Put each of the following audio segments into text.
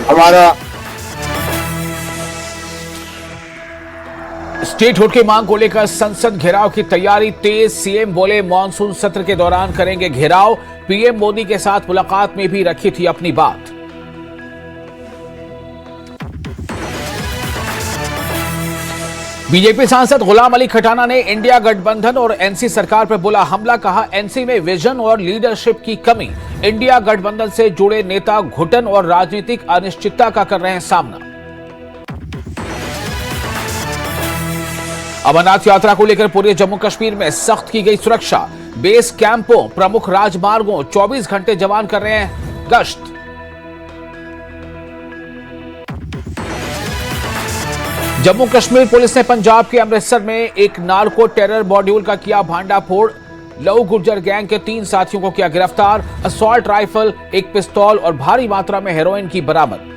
हमारा स्टेटहुड की मांग को लेकर संसद घेराव की तैयारी तेज। सीएम बोले मॉनसून सत्र के दौरान करेंगे घेराव। पीएम मोदी के साथ मुलाकात में भी रखी थी अपनी बात। बीजेपी सांसद गुलाम अली खटाना ने इंडिया गठबंधन और एनसी सरकार पर बोला हमला। कहा एनसी में विजन और लीडरशिप की कमी। इंडिया गठबंधन से जुड़े नेता घुटन और राजनीतिक अनिश्चितता का कर रहे हैं सामना। अमरनाथ यात्रा को लेकर पूरे जम्मू कश्मीर में सख्त की गई सुरक्षा। बेस कैंपों, प्रमुख राजमार्गों 24 घंटे जवान कर रहे हैं गश्त। जम्मू कश्मीर पुलिस ने पंजाब के अमृतसर में एक नार्को टेरर मॉड्यूल का किया भांडाफोड़। लव गुर्जर गैंग के 3 साथियों को किया गिरफ्तार। असॉल्ट राइफल, एक पिस्तौल और भारी मात्रा में हेरोइन की बरामद।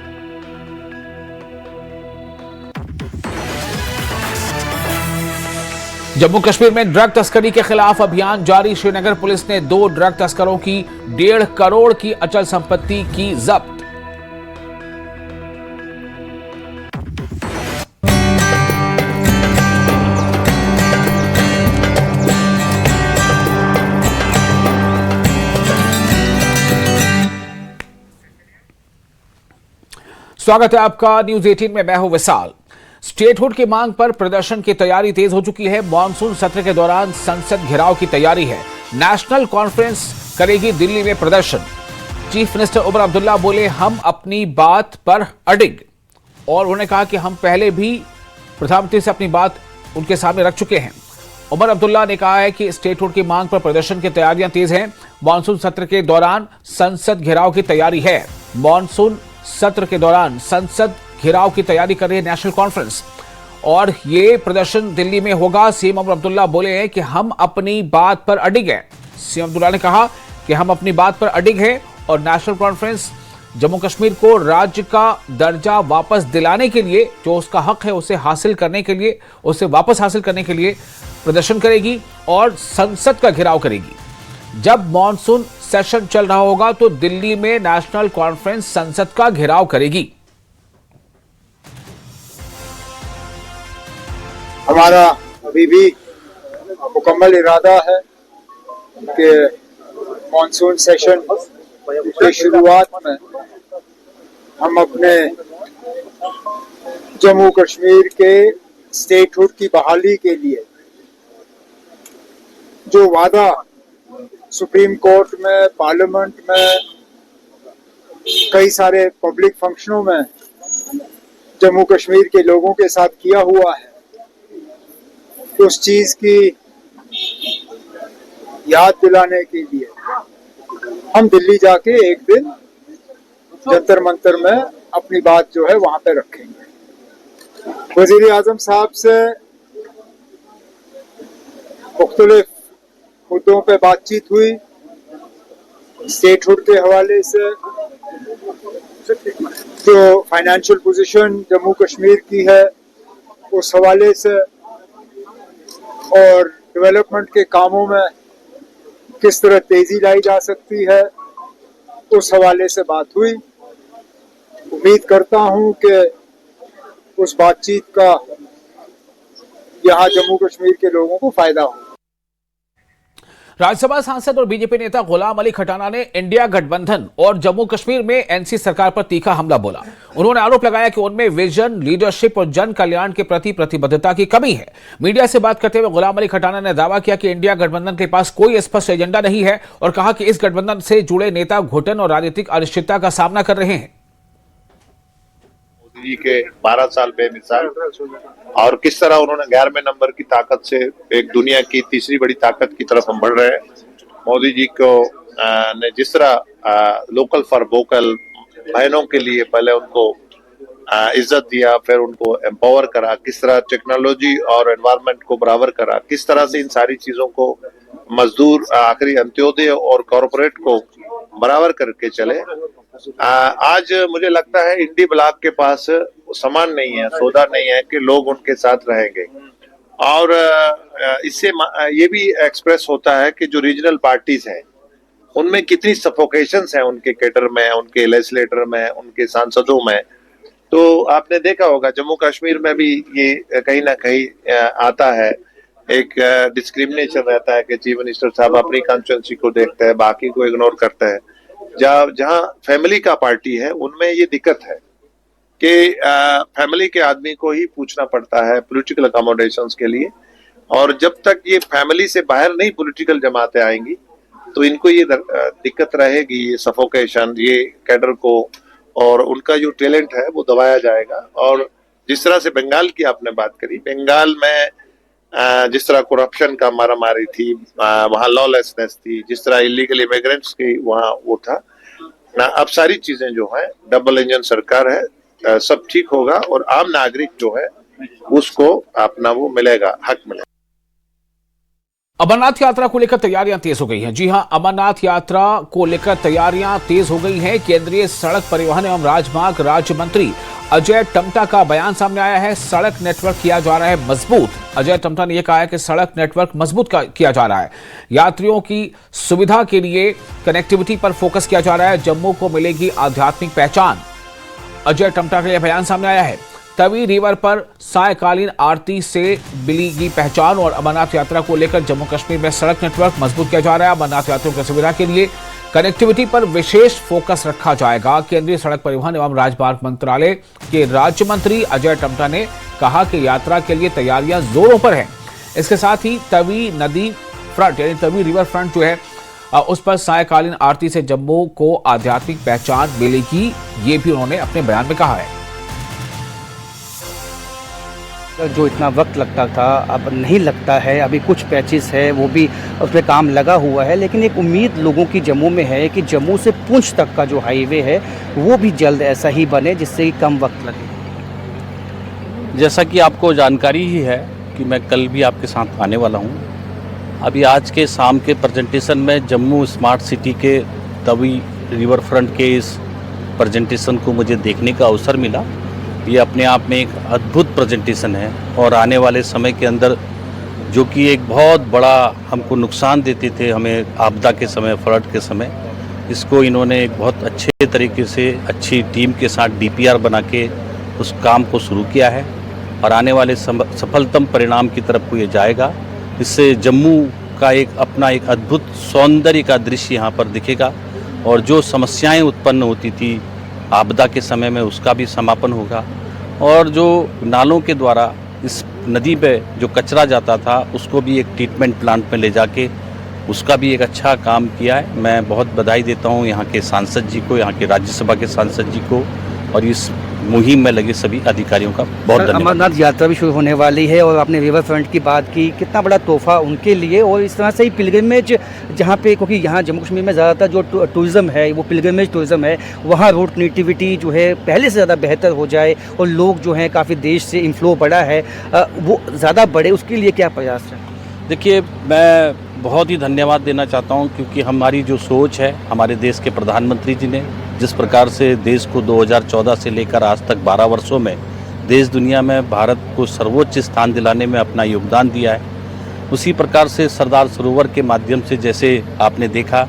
जम्मू कश्मीर में ड्रग तस्करी के खिलाफ अभियान जारी। श्रीनगर पुलिस ने 2 ड्रग तस्करों की 1.5 करोड़ की अचल संपत्ति की जब्त। स्वागत है आपका न्यूज 18 में। मैं हूं विशाल। स्टेटहुड की मांग पर प्रदर्शन की तैयारी तेज हो चुकी है। मॉनसून सत्र के दौरान संसद घेराव की तैयारी है। नेशनल कॉन्फ्रेंस करेगी दिल्ली में प्रदर्शन। चीफ मिनिस्टर उमर अब्दुल्ला बोले हम अपनी बात पर अडिग, और उन्होंने कहा कि हम पहले भी प्रधानमंत्री से अपनी बात उनके सामने रख चुके हैं। उमर अब्दुल्ला ने कहा है कि स्टेटहुड की मांग पर प्रदर्शन की तैयारियां तेज हैं। मॉनसून सत्र के दौरान संसद घेराव की तैयारी है। मॉनसून सत्र के दौरान संसद घेराव की तैयारी कर रही है नेशनल कॉन्फ्रेंस, और ये प्रदर्शन दिल्ली में होगा। सीएम उमर अब्दुल्ला बोले हैं कि हम अपनी बात पर अडिग हैं। सीएम अब्दुल्ला ने कहा कि हम अपनी बात पर अडिग हैं और नेशनल कॉन्फ्रेंस जम्मू कश्मीर को राज्य का दर्जा वापस दिलाने के लिए, जो उसका हक है उसे हासिल करने के लिए, उसे वापस हासिल करने के लिए प्रदर्शन करेगी और संसद का घेराव करेगी। जब मॉनसून सेशन चल रहा होगा तो दिल्ली में नेशनल कॉन्फ्रेंस संसद का घेराव करेगी। हमारा अभी भी मुकम्मल इरादा है कि मॉनसून सेशन के शुरुआत में हम अपने जम्मू कश्मीर के स्टेटहुड की बहाली के लिए जो वादा सुप्रीम कोर्ट में, पार्लियामेंट में, कई सारे पब्लिक फंक्शनों में जम्मू कश्मीर के लोगों के साथ किया हुआ है, उस चीज की याद दिलाने के लिए हम दिल्ली जाके एक दिन जंतर मंतर में अपनी बात जो है वहां पे रखेंगे। वजीर आजम साहब से मुख्तलिफ मुद्दों पे बातचीत हुई। स्टेटहुड के हवाले से, जो फाइनेंशियल पोजीशन जम्मू कश्मीर की है उस हवाले से, और डेवलपमेंट के कामों में किस तरह तेजी लाई जा सकती है उस हवाले से बात हुई। उम्मीद करता हूं कि उस बातचीत का यहाँ जम्मू कश्मीर के लोगों को फायदा हो। राज्यसभा सांसद और बीजेपी नेता गुलाम अली खटाना ने इंडिया गठबंधन और जम्मू कश्मीर में एनसी सरकार पर तीखा हमला बोला। उन्होंने आरोप लगाया कि उनमें विजन, लीडरशिप और जन कल्याण के प्रति प्रतिबद्धता की कमी है। मीडिया से बात करते हुए गुलाम अली खटाना ने दावा किया कि इंडिया गठबंधन के पास कोई स्पष्ट एजेंडा नहीं है, और कहा कि इस गठबंधन से जुड़े नेता घुटन और राजनीतिक अनिश्चितता का सामना कर रहे हैं। मोदी जी के 12 साल बेमिसाल, और किस तरह उन्होंने 11वें नंबर की ताकत से एक दुनिया की तीसरी बड़ी ताकत की तरफ हम बढ़ रहे हैं। मोदी जी को ने जिस तरह लोकल फॉर वोकल, बहनों के लिए पहले उनको इज्जत दिया, फिर उनको एम्पावर करा, किस तरह टेक्नोलॉजी और एनवायरनमेंट को बराबर करा, किस तरह से इन सारी चीजों को मजदूर, आखिरी अंत्योदय और कॉरपोरेट को बराबर करके चले। आज मुझे लगता है इंडी ब्लॉक के पास सामान नहीं है, सौदा नहीं है कि लोग उनके साथ रहेंगे। और इससे ये भी एक्सप्रेस होता है कि जो रीजनल पार्टीज हैं उनमें कितनी सफोकेशंस हैं उनके कैडर में, उनके लेजिस्लेटर में, उनके सांसदों में। तो आपने देखा होगा जम्मू कश्मीर में भी ये कहीं ना कहीं आता है, एक डिस्क्रिमिनेशन रहता है कि चीफ मिनिस्टर साहब अपनी कॉन्स्टिट्यूंसी को देखते हैं, बाकी को इग्नोर करते हैं। जहाँ फैमिली का पार्टी है उनमें ये दिक्कत है कि फैमिली के आदमी को ही पूछना पड़ता है पॉलिटिकल अकोमोडेशंस के लिए, और जब तक ये फैमिली से बाहर नहीं पॉलिटिकल जमातें आएंगी तो इनको ये दिक्कत रहेगी, ये सफोकेशन, ये कैडर को और उनका जो टैलेंट है वो दबाया जाएगा। और जिस तरह से बंगाल की आपने बात करी, बंगाल में जिस तरह करप्शन का मारामारी थी, वहाँ लॉलेसनेस थी, जिस तरह इलीगल इमिग्रेंट्स की वहाँ वो था ना, अब सारी चीजें जो है, डबल इंजन सरकार है, सब ठीक होगा और आम नागरिक जो है उसको अपना वो मिलेगा, हक मिलेगा। अमरनाथ यात्रा को लेकर तैयारियां तेज हो गई हैं। जी हां, अमरनाथ यात्रा को लेकर तैयारियां तेज हो गई हैं। केंद्रीय सड़क परिवहन एवं राजमार्ग राज्य मंत्री अजय टम्टा का बयान सामने आया है। सड़क नेटवर्क किया जा रहा है मजबूत। अजय टम्टा ने यह कहा है कि सड़क नेटवर्क मजबूत किया जा रहा है। यात्रियों की सुविधा के लिए कनेक्टिविटी पर फोकस किया जा रहा है। जम्मू को मिलेगी आध्यात्मिक पहचान। अजय टम्टा का यह बयान सामने आया है। तवी रिवर पर सायकालीन आरती से मिलेगी पहचान और अमरनाथ यात्रा को लेकर जम्मू कश्मीर में सड़क नेटवर्क मजबूत किया जा रहा है। अमरनाथ यात्रियों की सुविधा के लिए कनेक्टिविटी पर विशेष फोकस रखा जाएगा। केंद्रीय सड़क परिवहन एवं राजमार्ग मंत्रालय के राज्य मंत्री अजय टम्टा ने कहा कि यात्रा के लिए तैयारियां जोरों पर हैं। इसके साथ ही तवी नदी फ्रंट यानी तवी रिवर फ्रंट जो है उस पर सायकालीन आरती से जम्मू को आध्यात्मिक पहचान मिलेगी, ये भी उन्होंने अपने बयान में कहा है। जो इतना वक्त लगता था अब नहीं लगता है। अभी कुछ पैचेस है वो भी उस पर काम लगा हुआ है, लेकिन एक उम्मीद लोगों की जम्मू में है कि जम्मू से पुंछ तक का जो हाईवे है वो भी जल्द ऐसा ही बने जिससे कि कम वक्त लगे। जैसा कि आपको जानकारी ही है कि मैं कल भी आपके साथ आने वाला हूं। अभी आज के शाम के प्रेजेंटेशन में जम्मू स्मार्ट सिटी के तवी रिवर फ्रंट के इस प्रेजेंटेशन को मुझे देखने का अवसर मिला। ये अपने आप में एक अद्भुत प्रेजेंटेशन है और आने वाले समय के अंदर जो कि एक बहुत बड़ा हमको नुकसान देते थे हमें आपदा के समय, फ्लड के समय, इसको इन्होंने एक बहुत अच्छे तरीके से अच्छी टीम के साथ डीपीआर बना के उस काम को शुरू किया है और आने वाले सफलतम परिणाम की तरफ को ये जाएगा। इससे जम्मू का एक अपना एक अद्भुत सौंदर्य का दृश्य यहाँ पर दिखेगा और जो समस्याएं उत्पन्न होती थी आपदा के समय में उसका भी समापन होगा और जो नालों के द्वारा इस नदी पे जो कचरा जाता था उसको भी एक ट्रीटमेंट प्लांट में ले जाके उसका भी एक अच्छा काम किया है। मैं बहुत बधाई देता हूँ यहाँ के सांसद जी को, यहाँ के राज्यसभा के सांसद जी को और इस मुहिम में लगे सभी अधिकारियों का बहुत धन्यवाद। अमरनाथ यात्रा भी शुरू होने वाली है और आपने रिवर फ्रंट की बात की, कितना बड़ा तोहफा उनके लिए और इस तरह से ही पिलग्रिमेज जहाँ पे, क्योंकि यहाँ जम्मू कश्मीर में ज़्यादातर जो टूरिज़्म है वो पिलग्रिमेज टूरिज़्म है, वहाँ रोड कनेक्टिविटी जो है पहले से ज़्यादा बेहतर हो जाए और लोग जो हैं काफ़ी देश से इनफ्लो बढ़ा है वो ज़्यादा बढ़े, उसके लिए क्या प्रयास है? देखिए, मैं बहुत ही धन्यवाद देना चाहता हूं क्योंकि हमारी जो सोच है, हमारे देश के प्रधानमंत्री जी ने जिस प्रकार से देश को 2014 से लेकर आज तक 12 वर्षों में देश दुनिया में भारत को सर्वोच्च स्थान दिलाने में अपना योगदान दिया है, उसी प्रकार से सरदार सरोवर के माध्यम से जैसे आपने देखा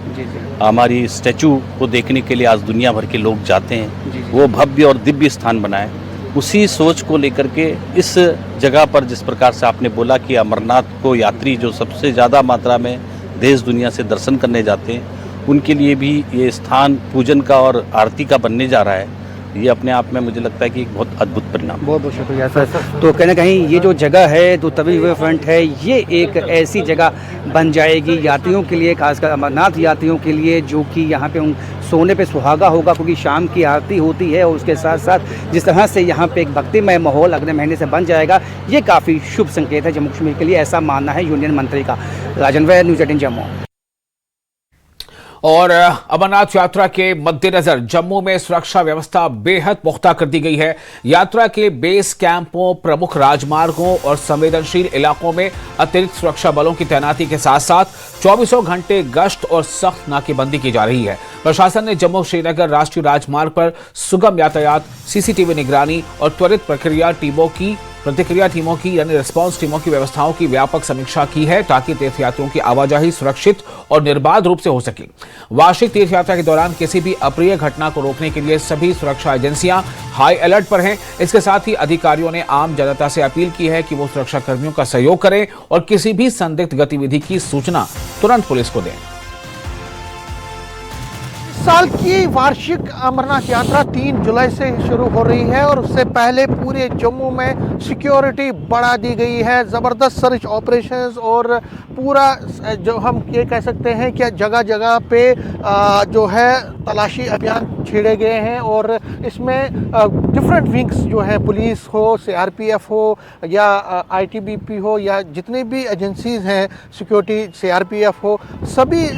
हमारी स्टैचू को देखने के लिए आज दुनिया भर के लोग जाते हैं, वो भव्य और दिव्य स्थान बना है। उसी सोच को लेकर के इस जगह पर जिस प्रकार से आपने बोला कि अमरनाथ को यात्री जो सबसे ज़्यादा मात्रा में देश दुनिया से दर्शन करने जाते हैं उनके लिए भी ये स्थान पूजन का और आरती का बनने जा रहा है, ये अपने आप में मुझे लगता है कि एक बहुत अद्भुत परिणाम। बहुत बहुत शुक्रिया सर। तो कहीं ना कहीं ये जो जगह है तो तवी रिवर फ्रंट है, ये एक ऐसी जगह बन जाएगी यात्रियों के लिए, खासकर अमरनाथ यात्रियों के लिए, जो कि यहाँ पे सोने पे सुहागा होगा क्योंकि शाम की आरती होती है और उसके साथ साथ जिस तरह से यहाँ पे एक भक्तिमय माहौल अगले महीने से बन जाएगा, ये काफ़ी शुभ संकेत है जम्मू कश्मीर के लिए, ऐसा मानना है यूनियन मंत्री का। राजन वैद, न्यूज़ 18 जम्मू। और अमरनाथ यात्रा के मद्देनजर जम्मू में सुरक्षा व्यवस्था बेहद पुख्ता कर दी गई है। यात्रा के बेस कैंपों, प्रमुख राजमार्गों और संवेदनशील इलाकों में अतिरिक्त सुरक्षा बलों की तैनाती के साथ साथ 24 घंटे गश्त और सख्त नाकेबंदी की जा रही है। प्रशासन ने जम्मू श्रीनगर राष्ट्रीय राजमार्ग पर सुगम यातायात, सीसीटीवी निगरानी और त्वरित प्रक्रिया टीमों की प्रतिक्रिया टीमों की यानी रिस्पांस टीमों की व्यवस्थाओं की व्यापक समीक्षा की है ताकि तीर्थयात्रियों की आवाजाही सुरक्षित और निर्बाध रूप से हो सके। वार्षिक तीर्थ यात्रा के दौरान किसी भी अप्रिय घटना को रोकने के लिए सभी सुरक्षा एजेंसियां हाई अलर्ट पर हैं। इसके साथ ही अधिकारियों ने आम जनता से अपील की है कि वो सुरक्षा कर्मियों का सहयोग करें और किसी भी संदिग्ध गतिविधि की सूचना तुरंत पुलिस को दें। साल की वार्षिक अमरनाथ यात्रा 3 जुलाई से शुरू हो रही है और उससे पहले पूरे जम्मू में सिक्योरिटी बढ़ा दी गई है। ज़बरदस्त सर्च ऑपरेशंस और पूरा जो हम ये कह सकते हैं कि जगह जगह पे जो है तलाशी अभियान छेड़े गए हैं और इसमें डिफरेंट विंग्स जो है पुलिस हो, सीआरपीएफ हो या आईटीबीपी हो या जितनी भी एजेंसीज़ हैं सिक्योरिटी, सीआरपीएफ हो, सभी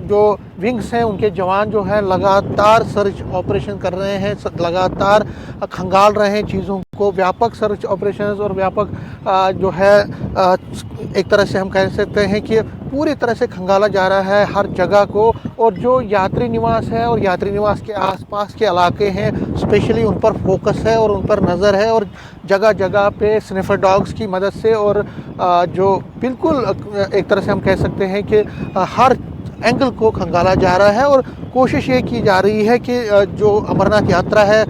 जो विंग्स हैं उनके जवान जो है लगातार सर्च ऑपरेशन कर रहे हैं, लगातार खंगाल रहे हैं चीज़ों को। व्यापक सर्च ऑपरेशंस और व्यापक जो है एक तरह से हम कह सकते हैं कि पूरी तरह से खंगाला जा रहा है हर जगह को। और जो यात्री निवास है और यात्री निवास के आसपास के इलाके हैं स्पेशली उन पर फोकस है और उन पर नज़र है और जगह जगह पे स्निफर डॉग्स की मदद से और जो बिल्कुल एक तरह से हम कह सकते हैं कि हर एंगल को खंगाला जा रहा है और कोशिश ये की जा रही है कि जो अमरनाथ यात्रा है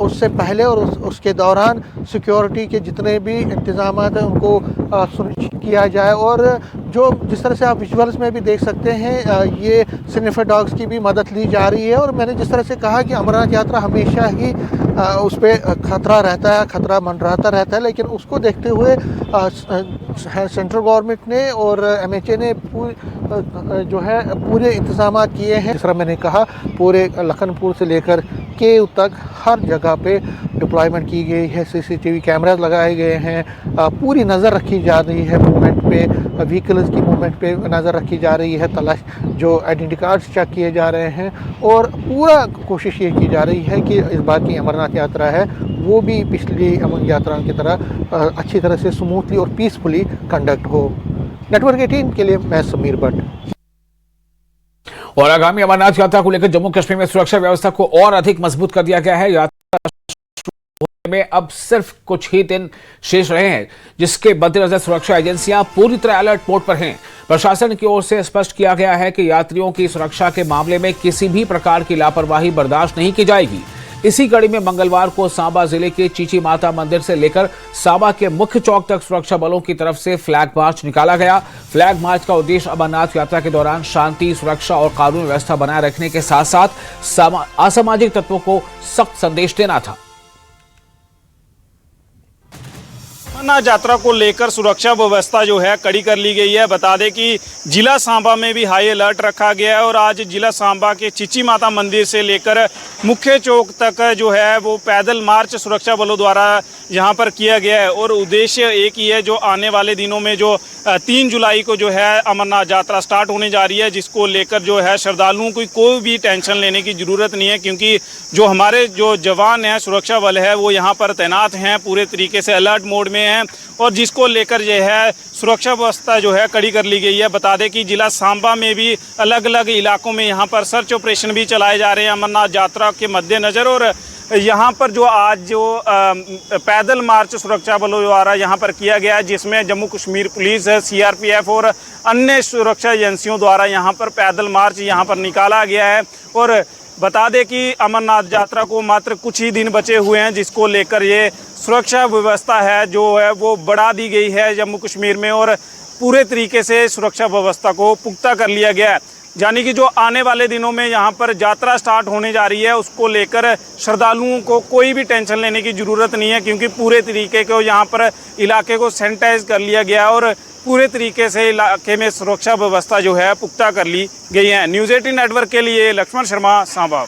उससे पहले और उसके दौरान सिक्योरिटी के जितने भी इंतजाम हैं उनको सुनिश्चित किया जाए। और जो जिस तरह से आप विजुअल्स में भी देख सकते हैं ये स्निफर डॉग्स की भी मदद ली जा रही है। और मैंने जिस तरह से कहा कि अमरनाथ यात्रा हमेशा ही उस पर खतरा रहता है, खतरा मंडराता रहता है, लेकिन उसको देखते हुए सेंट्रल गवर्नमेंट ने और एमएचए ने जो है पूरे इंतजाम किए हैं। जिस तरह मैंने कहा पूरे लखनपुर से लेकर केव तक हर जगह पे डिप्लॉयमेंट की गई है, सीसीटीवी कैमरास लगाए गए हैं, पूरी नज़र रखी जा रही है मूवमेंट पे, व्हीकल्स की मूवमेंट पे नज़र रखी जा रही है, तलाश जो आइडेंटिटी कार्ड्स चेक किए जा रहे हैं और पूरा कोशिश ये की जा रही है कि इस बार की अमरनाथ यात्रा है वो भी पिछली अमर यात्राओं की तरह अच्छी तरह से स्मूथली और पीसफुली कंडक्ट हो। नेटवर्क 18 के लिए मैं समीर भट्ट। और आगामी अमरनाथ यात्रा को लेकर जम्मू कश्मीर में सुरक्षा व्यवस्था को और अधिक मजबूत कर दिया गया है। यात्रा होने में अब सिर्फ कुछ ही दिन शेष रहे हैं, जिसके मद्देनजर सुरक्षा एजेंसियां पूरी तरह अलर्ट मोड पर हैं। प्रशासन की ओर से स्पष्ट किया गया है कि यात्रियों की सुरक्षा के मामले में किसी भी प्रकार की लापरवाही बर्दाश्त नहीं की जाएगी। इसी कड़ी में मंगलवार को सांबा जिले के चीची माता मंदिर से लेकर सांबा के मुख्य चौक तक सुरक्षा बलों की तरफ से फ्लैग मार्च निकाला गया। फ्लैग मार्च का उद्देश्य अमरनाथ यात्रा के दौरान शांति, सुरक्षा और कानून व्यवस्था बनाए रखने के साथ साथ असामाजिक तत्वों को सख्त संदेश देना था। अमरनाथ यात्रा को लेकर सुरक्षा व्यवस्था जो है कड़ी कर ली गई है। बता दें कि जिला सांबा में भी हाई अलर्ट रखा गया है और आज जिला सांबा के चीची माता मंदिर से लेकर मुख्य चौक तक जो है वो पैदल मार्च सुरक्षा बलों द्वारा यहाँ पर किया गया है। और उद्देश्य एक ही है, जो आने वाले दिनों में जो 3 जुलाई को जो है अमरनाथ यात्रा स्टार्ट होने जा रही है, जिसको लेकर जो है श्रद्धालुओं को कोई भी टेंशन लेने की ज़रूरत नहीं है, क्योंकि जो हमारे जो जवान हैं, सुरक्षा बल है, वो यहाँ पर तैनात हैं, पूरे तरीके से अलर्ट मोड में हैं और जिसको लेकर जो है सुरक्षा व्यवस्था जो है कड़ी कर ली गई है। बता दें कि जिला सांबा में भी अलग अलग इलाकों में यहाँ पर सर्च ऑपरेशन भी चलाए जा रहे हैं अमरनाथ यात्रा के मद्देनज़र। और यहाँ पर जो आज जो पैदल मार्च सुरक्षा बलों द्वारा यहाँ पर किया गया है, जिसमें जम्मू कश्मीर पुलिस, सीआरपीएफ और अन्य सुरक्षा एजेंसियों द्वारा यहाँ पर पैदल मार्च यहाँ पर निकाला गया है। और बता दें कि अमरनाथ यात्रा को मात्र कुछ ही दिन बचे हुए हैं, जिसको लेकर ये सुरक्षा व्यवस्था है जो है वो बढ़ा दी गई है जम्मू कश्मीर में और पूरे तरीके से सुरक्षा व्यवस्था को पुख्ता कर लिया गया है। यानी कि जो आने वाले दिनों में यहाँ पर यात्रा स्टार्ट होने जा रही है, उसको लेकर श्रद्धालुओं को कोई भी टेंशन लेने की ज़रूरत नहीं है, क्योंकि पूरे तरीके को यहाँ पर इलाके को सैनिटाइज कर लिया गया और पूरे तरीके से इलाके में सुरक्षा व्यवस्था जो है पुख्ता कर ली गई है। न्यूज़ 18 नेटवर्क के लिए लक्ष्मण शर्मा, सांबा।